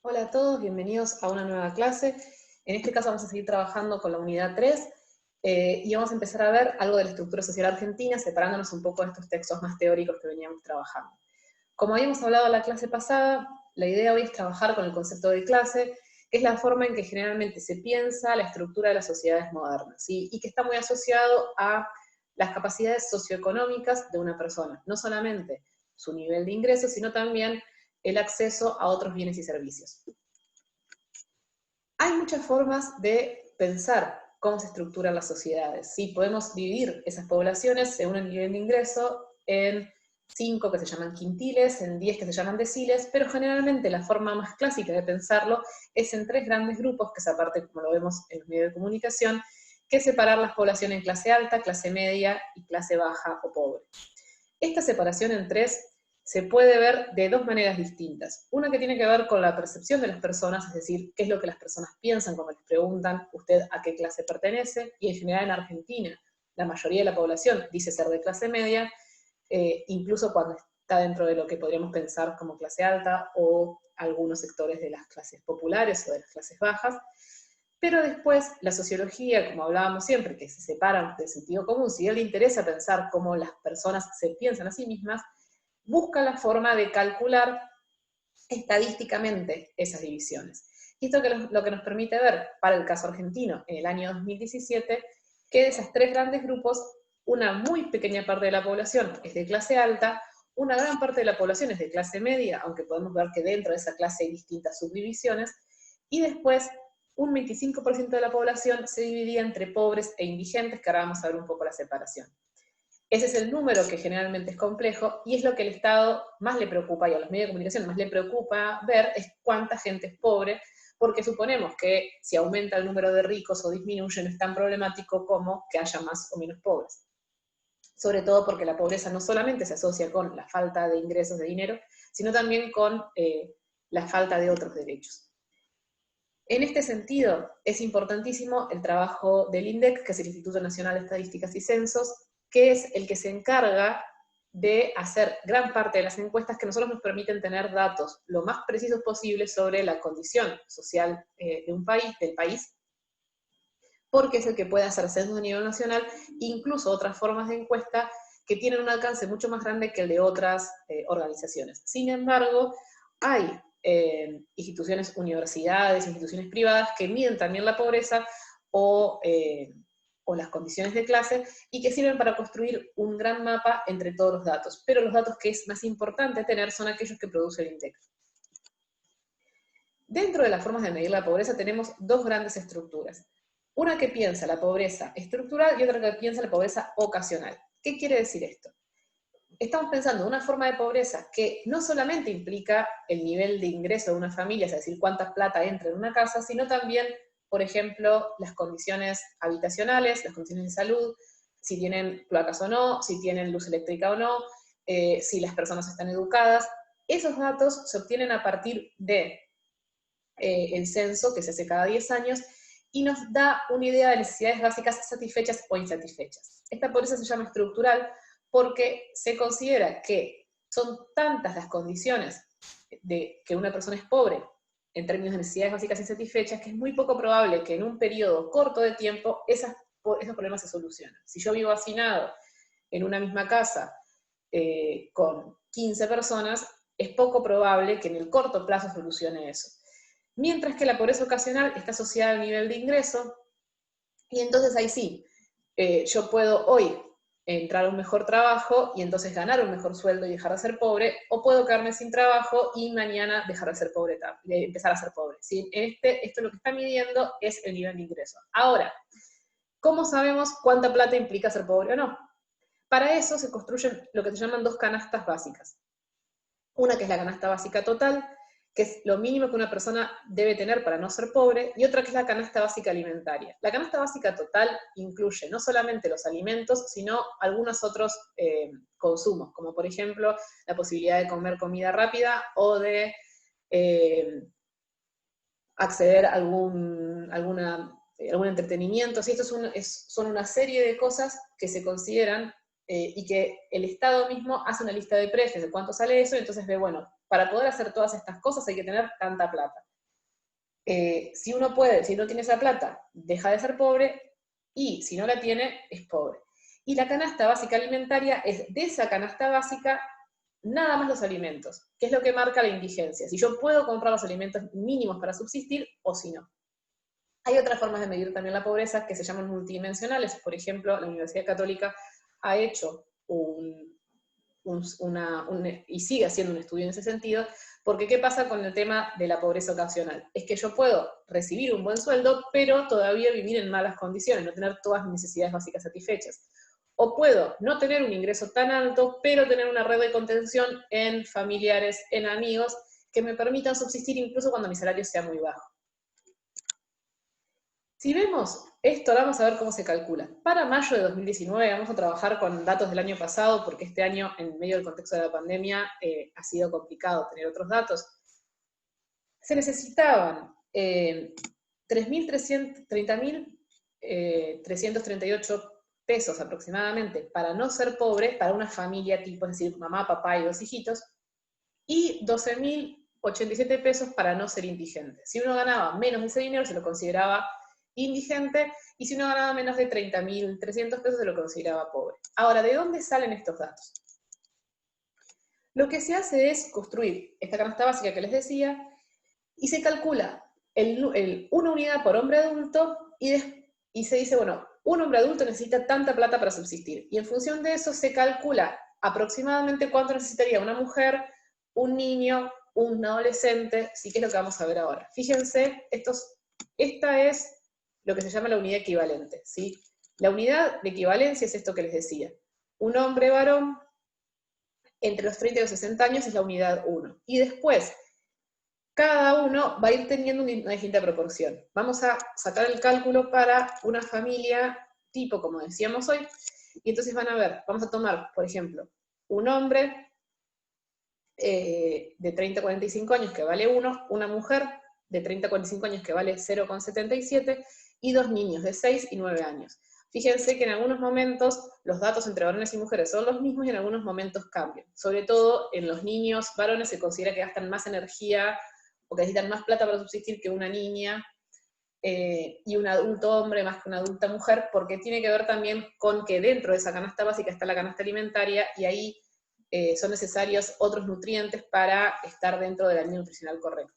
Hola a todos, bienvenidos a una nueva clase. En este caso vamos a seguir trabajando con la unidad 3 y vamos a empezar a ver algo de la estructura social argentina, separándonos un poco de estos textos más teóricos que veníamos trabajando. Como habíamos hablado en la clase pasada, la idea hoy es trabajar con el concepto de clase, que es la forma en que generalmente se piensa la estructura de las sociedades modernas, ¿sí? Y que está muy asociado a las capacidades socioeconómicas de una persona, no solamente su nivel de ingresos, sino también el acceso a otros bienes y servicios. Hay muchas formas de pensar cómo se estructuran las sociedades. ¿Sí? Podemos dividir esas poblaciones según el nivel de ingreso en 5 que se llaman quintiles, en 10 que se llaman deciles, pero generalmente la forma más clásica de pensarlo es en 3 grandes grupos, que es aparte, como lo vemos en los medios de comunicación, que es separar las poblaciones en clase alta, clase media y clase baja o pobre. Esta separación en 3 se puede ver de 2 maneras distintas. Una que tiene que ver con la percepción de las personas, es decir, qué es lo que las personas piensan cuando les preguntan usted a qué clase pertenece, y en general en Argentina la mayoría de la población dice ser de clase media, incluso cuando está dentro de lo que podríamos pensar como clase alta o algunos sectores de las clases populares o de las clases bajas. Pero después, la sociología, como hablábamos siempre, que se separan del sentido común, si a él le interesa pensar cómo las personas se piensan a sí mismas, busca la forma de calcular estadísticamente esas divisiones. Y esto lo que nos permite ver, para el caso argentino, en el año 2017, que de esos 3 grandes grupos, una muy pequeña parte de la población es de clase alta, una gran parte de la población es de clase media, aunque podemos ver que dentro de esa clase hay distintas subdivisiones, y después un 25% de la población se dividía entre pobres e indigentes, que ahora vamos a ver un poco la separación. Ese es el número que generalmente es complejo y es lo que al Estado más le preocupa y a los medios de comunicación más le preocupa ver es cuánta gente es pobre, porque suponemos que si aumenta el número de ricos o disminuye no es tan problemático como que haya más o menos pobres. Sobre todo porque la pobreza no solamente se asocia con la falta de ingresos de dinero, sino también con la falta de otros derechos. En este sentido, es importantísimo el trabajo del INDEC, que es el Instituto Nacional de Estadísticas y Censos, que es el que se encarga de hacer gran parte de las encuestas que a nosotros nos permiten tener datos lo más precisos posible sobre la condición social de un país, del país, porque es el que puede hacer censos a nivel nacional, incluso otras formas de encuesta que tienen un alcance mucho más grande que el de otras organizaciones. Sin embargo, hay instituciones, universidades, instituciones privadas que miden también la pobreza o las condiciones de clase y que sirven para construir un gran mapa entre todos los datos. Pero los datos que es más importante tener son aquellos que produce el INDEC. Dentro de las formas de medir la pobreza tenemos 2 grandes estructuras. Una que piensa la pobreza estructural y otra que piensa la pobreza ocasional. ¿Qué quiere decir esto? Estamos pensando en una forma de pobreza que no solamente implica el nivel de ingreso de una familia, es decir, cuánta plata entra en una casa, sino también, por ejemplo, las condiciones habitacionales, las condiciones de salud, si tienen placas o no, si tienen luz eléctrica o no, si las personas están educadas. Esos datos se obtienen a partir de el censo que se hace cada 10 años y nos da una idea de necesidades básicas satisfechas o insatisfechas. Esta pobreza se llama estructural porque se considera que son tantas las condiciones de que una persona es pobre en términos de necesidades básicas insatisfechas que es muy poco probable que en un periodo corto de tiempo esos problemas se solucionen. Si yo vivo hacinado en una misma casa con 15 personas, es poco probable que en el corto plazo solucione eso. Mientras que la pobreza ocasional está asociada al nivel de ingreso, y entonces ahí sí, yo puedo hoy entrar a un mejor trabajo y entonces ganar un mejor sueldo y dejar de ser pobre, o puedo quedarme sin trabajo y mañana dejar de ser pobre, empezar a ser pobre. ¿Sí? Esto lo que está midiendo es el nivel de ingreso. Ahora, ¿cómo sabemos cuánta plata implica ser pobre o no? Para eso se construyen lo que se llaman 2 canastas básicas. Una que es la canasta básica total, que es lo mínimo que una persona debe tener para no ser pobre, y otra que es la canasta básica alimentaria. La canasta básica total incluye no solamente los alimentos, sino algunos otros consumos, como por ejemplo la posibilidad de comer comida rápida o de acceder a algún entretenimiento. ¿Sí? Esto son una serie de cosas que se consideran y que el Estado mismo hace una lista de precios de cuánto sale eso, y entonces ve, bueno, para poder hacer todas estas cosas hay que tener tanta plata. si uno puede, si uno tiene esa plata, deja de ser pobre, y si no la tiene, es pobre. Y la canasta básica alimentaria es de esa canasta básica nada más los alimentos, que es lo que marca la indigencia, si yo puedo comprar los alimentos mínimos para subsistir o si no. Hay otras formas de medir también la pobreza que se llaman multidimensionales. Por ejemplo, la Universidad Católica ha hecho y sigue haciendo un estudio en ese sentido, porque ¿qué pasa con el tema de la pobreza ocasional? Es que yo puedo recibir un buen sueldo, pero todavía vivir en malas condiciones, no tener todas mis necesidades básicas satisfechas. O puedo no tener un ingreso tan alto, pero tener una red de contención en familiares, en amigos, que me permitan subsistir incluso cuando mi salario sea muy bajo. Si vemos esto, vamos a ver cómo se calcula. Para mayo de 2019 vamos a trabajar con datos del año pasado, porque este año, en medio del contexto de la pandemia, ha sido complicado tener otros datos. Se necesitaban 30.338 pesos aproximadamente para no ser pobre, para una familia tipo, es decir, mamá, papá y 2 hijitos, y 12.087 pesos para no ser indigente. Si uno ganaba menos de ese dinero, se lo consideraba indigente, y si uno ganaba menos de 30.300 pesos, se lo consideraba pobre. Ahora, ¿de dónde salen estos datos? Lo que se hace es construir esta canasta básica que les decía, y se calcula una unidad por hombre adulto, y se dice, bueno, un hombre adulto necesita tanta plata para subsistir, y en función de eso se calcula aproximadamente cuánto necesitaría una mujer, un niño, un adolescente, sí, que es lo que vamos a ver ahora. Fíjense, esta es lo que se llama la unidad equivalente, ¿sí? La unidad de equivalencia es esto que les decía. Un hombre varón entre los 30 y los 60 años es la unidad 1. Y después, cada uno va a ir teniendo una distinta proporción. Vamos a sacar el cálculo para una familia tipo, como decíamos hoy, y entonces van a ver, vamos a tomar, por ejemplo, un hombre de 30 a 45 años que vale 1, una mujer de 30 a 45 años que vale 0,77, y 2 niños de 6 y 9 años. Fíjense que en algunos momentos los datos entre varones y mujeres son los mismos y en algunos momentos cambian. Sobre todo en los niños varones se considera que gastan más energía o que necesitan más plata para subsistir que una niña, y un adulto hombre más que una adulta mujer, porque tiene que ver también con que dentro de esa canasta básica está la canasta alimentaria, y ahí son necesarios otros nutrientes para estar dentro de la línea nutricional correcta.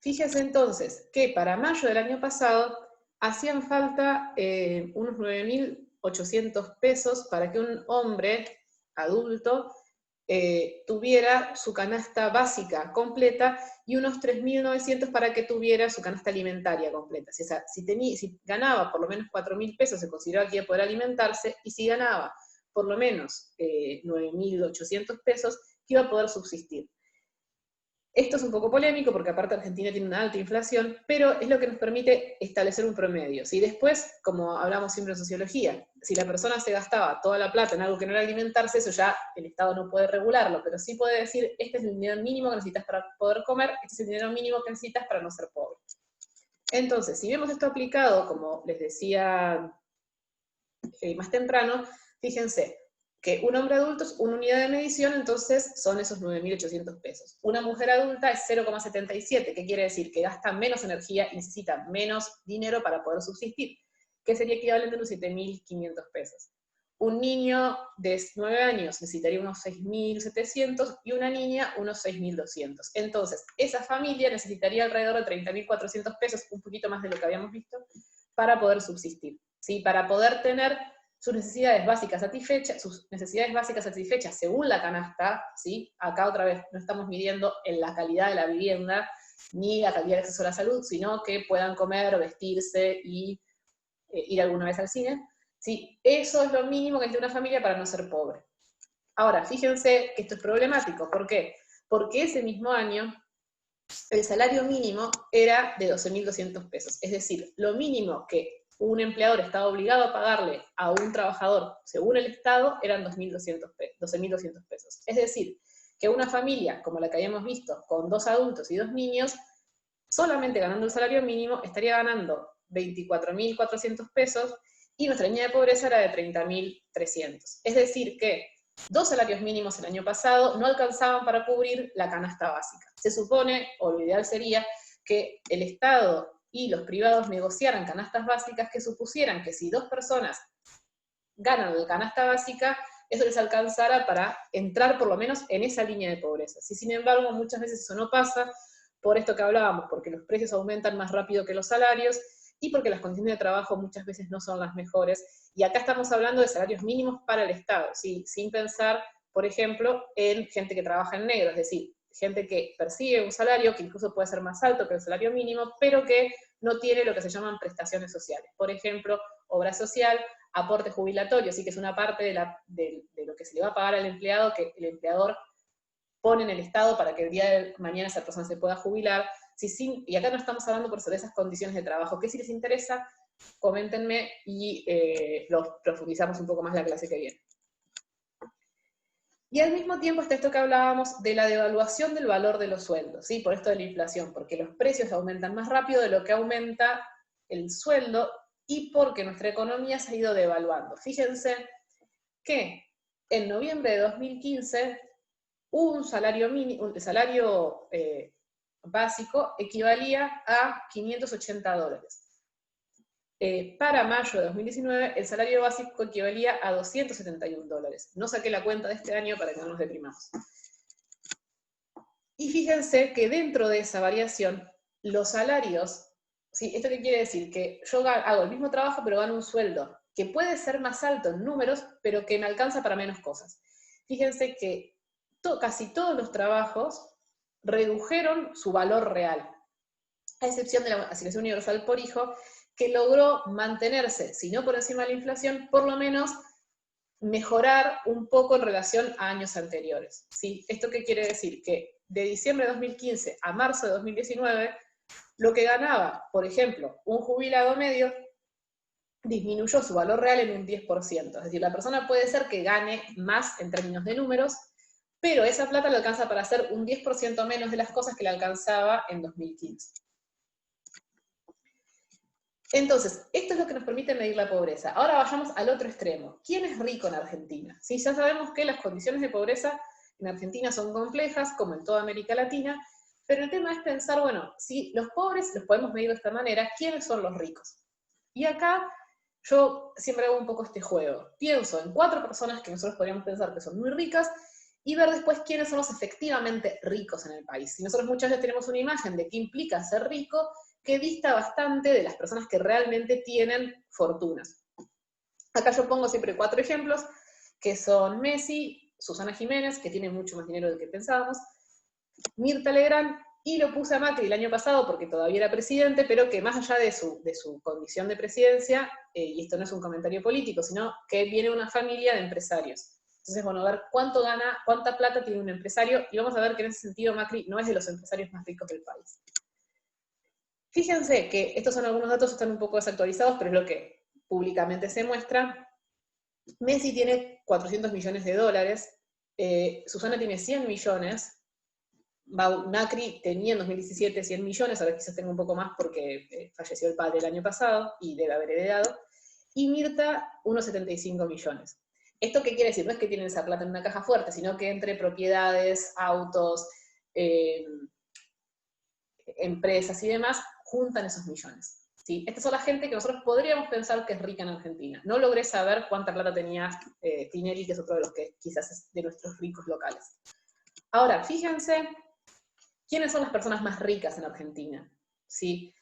Fíjense entonces que para mayo del año pasado hacían falta unos 9.800 pesos para que un hombre adulto tuviera su canasta básica completa, y unos 3.900 para que tuviera su canasta alimentaria completa. Si ganaba por lo menos 4.000 pesos, se consideraba que iba a poder alimentarse, y si ganaba por lo menos 9.800 pesos, que iba a poder subsistir. Esto es un poco polémico porque aparte Argentina tiene una alta inflación, pero es lo que nos permite establecer un promedio. Si después, como hablamos siempre en sociología, si la persona se gastaba toda la plata en algo que no era alimentarse, eso ya el Estado no puede regularlo, pero sí puede decir, este es el dinero mínimo que necesitas para poder comer, este es el dinero mínimo que necesitas para no ser pobre. Entonces, si vemos esto aplicado, como les decía más temprano, fíjense, que un hombre adulto es una unidad de medición, entonces son esos 9.800 pesos. Una mujer adulta es 0,77, que quiere decir que gasta menos energía y necesita menos dinero para poder subsistir, que sería equivalente a unos 7.500 pesos. Un niño de 9 años necesitaría unos 6.700 y una niña unos 6.200. Entonces, esa familia necesitaría alrededor de 30.400 pesos, un poquito más de lo que habíamos visto, para poder subsistir, ¿sí? Para poder tener sus necesidades básicas satisfechas según la canasta, ¿sí? Acá otra vez no estamos midiendo en la calidad de la vivienda, ni la calidad de acceso a la salud, sino que puedan comer, vestirse y ir alguna vez al cine, ¿sí? Eso es lo mínimo que necesita una familia para no ser pobre. Ahora, fíjense que esto es problemático. ¿Por qué? Porque ese mismo año el salario mínimo era de 12.200 pesos. Es decir, lo mínimo que un empleador estaba obligado a pagarle a un trabajador, según el Estado, eran 12.200 pesos. Es decir, que una familia, como la que habíamos visto, con 2 adultos y 2 niños, solamente ganando el salario mínimo, estaría ganando 24.400 pesos, y nuestra línea de pobreza era de 30.300. Es decir que 2 salarios mínimos el año pasado no alcanzaban para cubrir la canasta básica. Se supone, o lo ideal sería, que el Estado y los privados negociaran canastas básicas que supusieran que si 2 personas ganan la canasta básica, eso les alcanzara para entrar por lo menos en esa línea de pobreza. Si sin embargo muchas veces eso no pasa, por esto que hablábamos, porque los precios aumentan más rápido que los salarios, y porque las condiciones de trabajo muchas veces no son las mejores, y acá estamos hablando de salarios mínimos para el Estado, ¿sí? Sin pensar, por ejemplo, en gente que trabaja en negro, es decir, gente que percibe un salario que incluso puede ser más alto que el salario mínimo, pero que no tiene lo que se llaman prestaciones sociales. Por ejemplo, obra social, aporte jubilatorio, sí que es una parte de lo que se le va a pagar al empleado, que el empleador pone en el Estado para que el día de mañana esa persona se pueda jubilar. Y acá no estamos hablando por sobre esas condiciones de trabajo, que si les interesa, coméntenme y lo profundizamos un poco más la clase que viene. Y al mismo tiempo está esto que hablábamos de la devaluación del valor de los sueldos, ¿sí? Por esto de la inflación, porque los precios aumentan más rápido de lo que aumenta el sueldo y porque nuestra economía se ha ido devaluando. Fíjense que en noviembre de 2015 un salario mínimo, el salario básico equivalía a $580. Para mayo de 2019, el salario básico equivalía a $271. No saqué la cuenta de este año para que no nos deprimamos. Y fíjense que dentro de esa variación, los salarios, ¿sí? ¿Esto qué quiere decir? Que yo hago el mismo trabajo, pero gano un sueldo que puede ser más alto en números, pero que me alcanza para menos cosas. Fíjense que casi todos los trabajos redujeron su valor real, a excepción de la asignación universal por hijo, que logró mantenerse, si no por encima de la inflación, por lo menos mejorar un poco en relación a años anteriores. ¿Sí? ¿Esto qué quiere decir? Que de diciembre de 2015 a marzo de 2019, lo que ganaba, por ejemplo, un jubilado medio, disminuyó su valor real en un 10%. Es decir, la persona puede ser que gane más en términos de números, pero esa plata le alcanza para hacer un 10% menos de las cosas que le alcanzaba en 2015. Entonces, esto es lo que nos permite medir la pobreza. Ahora vayamos al otro extremo. ¿Quién es rico en Argentina? Sí, ya sabemos que las condiciones de pobreza en Argentina son complejas, como en toda América Latina, pero el tema es pensar, bueno, si los pobres los podemos medir de esta manera, ¿quiénes son los ricos? Y acá yo siempre hago un poco este juego. Pienso en 4 personas que nosotros podríamos pensar que son muy ricas, y ver después quiénes son los efectivamente ricos en el país. Si nosotros muchas veces tenemos una imagen de qué implica ser rico, que dista bastante de las personas que realmente tienen fortunas. Acá yo pongo siempre 4 ejemplos, que son Messi, Susana Jiménez, que tiene mucho más dinero del que pensábamos, Mirta Legrand, y lo puse a Macri el año pasado porque todavía era presidente, pero que más allá de su condición de presidencia, y esto no es un comentario político, sino que viene de una familia de empresarios. Entonces, bueno, a ver cuánto gana, cuánta plata tiene un empresario, y vamos a ver que en ese sentido Macri no es de los empresarios más ricos del país. Fíjense que estos son algunos datos, están un poco desactualizados, pero es lo que públicamente se muestra. Messi tiene $400 millones, Susana tiene 100 millones, Macri tenía en 2017 100 millones, ahora quizás tenga un poco más porque falleció el padre el año pasado y debe haber heredado, y Mirta unos 75 millones. ¿Esto qué quiere decir? No es que tienen esa plata en una caja fuerte, sino que entre propiedades, autos, empresas y demás, juntan esos millones. ¿Sí? Esta es la gente que nosotros podríamos pensar que es rica en Argentina. No logré saber cuánta plata tenía Tinelli, que es otro de los que quizás es de nuestros ricos locales. Ahora, fíjense, ¿quiénes son las personas más ricas en Argentina? ¿Sí?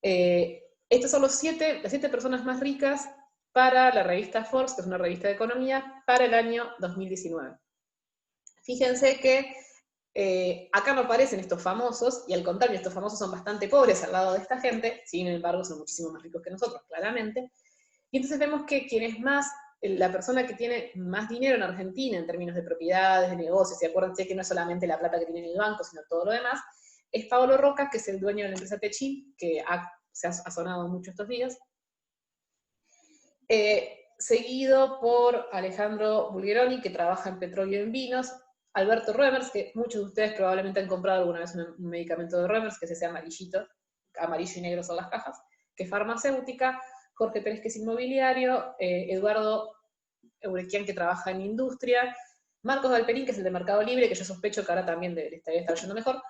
Estas son las 7 personas más ricas para la revista Forbes, que es una revista de economía, para el año 2019. Fíjense que acá no aparecen estos famosos, y al contrario, estos famosos son bastante pobres al lado de esta gente, sin embargo son muchísimo más ricos que nosotros, claramente. Y entonces vemos que quien es más, la persona que tiene más dinero en Argentina, en términos de propiedades, de negocios, y acuérdense que no es solamente la plata que tiene en el banco, sino todo lo demás, es Paolo Roca, que es el dueño de la empresa Techin, que se ha sonado mucho estos días. Seguido por Alejandro Bulgeroni, que trabaja en petróleo y en vinos, Alberto Remers, que muchos de ustedes probablemente han comprado alguna vez un medicamento de Remers, que es ese amarillito, amarillo y negro son las cajas, que es farmacéutica, Jorge Pérez, que es inmobiliario, Eduardo Eurequian, que trabaja en industria, Marcos Galperín, que es el de Mercado Libre, que yo sospecho que ahora también le estaría estar yendo mejor,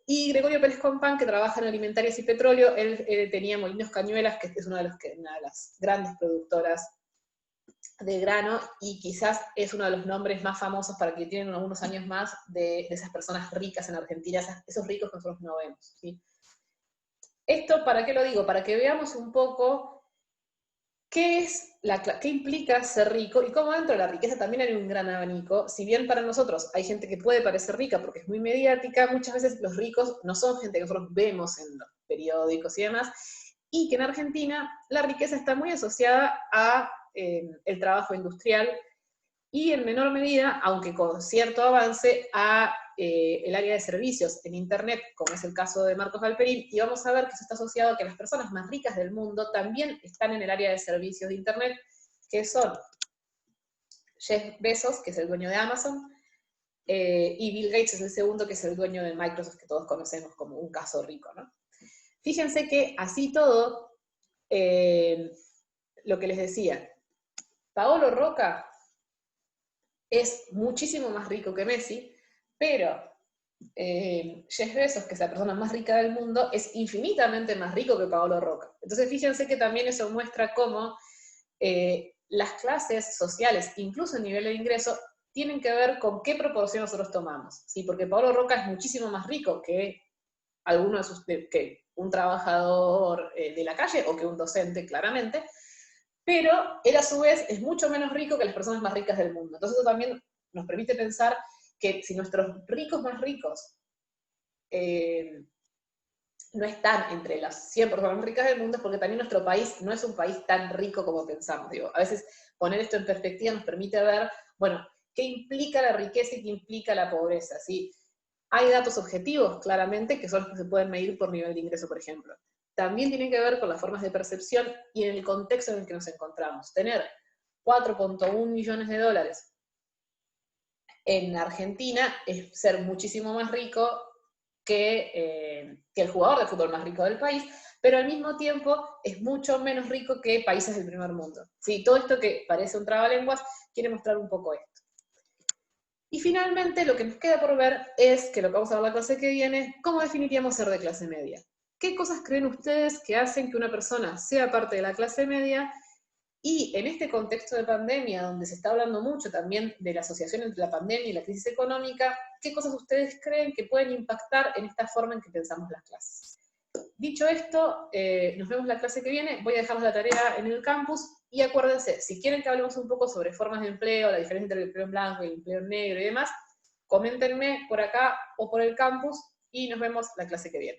y Gregorio Pérez Compán, que trabaja en alimentarias y petróleo. Él tenía Molinos Cañuelas, que es una de las grandes productoras de grano, y quizás es uno de los nombres más famosos para que tienen algunos años más de esas personas ricas en Argentina, esos ricos que nosotros no vemos, ¿sí? Esto, ¿para qué lo digo? Para que veamos un poco qué implica ser rico y cómo dentro de la riqueza también hay un gran abanico. Si bien para nosotros hay gente que puede parecer rica porque es muy mediática, muchas veces los ricos no son gente que nosotros vemos en los periódicos y demás, y que en Argentina la riqueza está muy asociada a el trabajo industrial y en menor medida, aunque con cierto avance, a el área de servicios en Internet, como es el caso de Marcos Galperín, y vamos a ver que eso está asociado a que las personas más ricas del mundo también están en el área de servicios de Internet, que son Jeff Bezos, que es el dueño de Amazon, y Bill Gates es el segundo, que es el dueño de Microsoft, que todos conocemos como un caso rico, ¿no? Fíjense que así todo, lo que les decía, Paolo Roca es muchísimo más rico que Messi, pero Jeff Bezos, que es la persona más rica del mundo, es infinitamente más rico que Paolo Roca. Entonces fíjense que también eso muestra cómo las clases sociales, incluso el nivel de ingreso, tienen que ver con qué proporción nosotros tomamos, ¿sí? Porque Paolo Roca es muchísimo más rico que que un trabajador de la calle o que un docente, claramente, pero él a su vez es mucho menos rico que las personas más ricas del mundo. Entonces eso también nos permite pensar que si nuestros ricos más ricos no están entre las 100 personas más ricas del mundo, es porque también nuestro país no es un país tan rico como pensamos. Digo, a veces poner esto en perspectiva nos permite ver, bueno, qué implica la riqueza y qué implica la pobreza, ¿sí? Hay datos objetivos, claramente, que son los que se pueden medir por nivel de ingreso, por ejemplo. También tienen que ver con las formas de percepción y en el contexto en el que nos encontramos. Tener 4.1 millones de dólares en Argentina es ser muchísimo más rico que el jugador de fútbol más rico del país, pero al mismo tiempo es mucho menos rico que países del primer mundo. ¿Sí? Todo esto que parece un trabalenguas quiere mostrar un poco esto. Y finalmente lo que nos queda por ver es, que lo que vamos a ver la clase que viene, cómo definiríamos ser de clase media. ¿Qué cosas creen ustedes que hacen que una persona sea parte de la clase media? Y en este contexto de pandemia, donde se está hablando mucho también de la asociación entre la pandemia y la crisis económica, ¿qué cosas ustedes creen que pueden impactar en esta forma en que pensamos las clases? Dicho esto, nos vemos la clase que viene. Voy a dejarles la tarea en el campus y acuérdense, si quieren que hablemos un poco sobre formas de empleo, la diferencia entre el empleo en blanco y el empleo en negro y demás, coméntenme por acá o por el campus y nos vemos la clase que viene.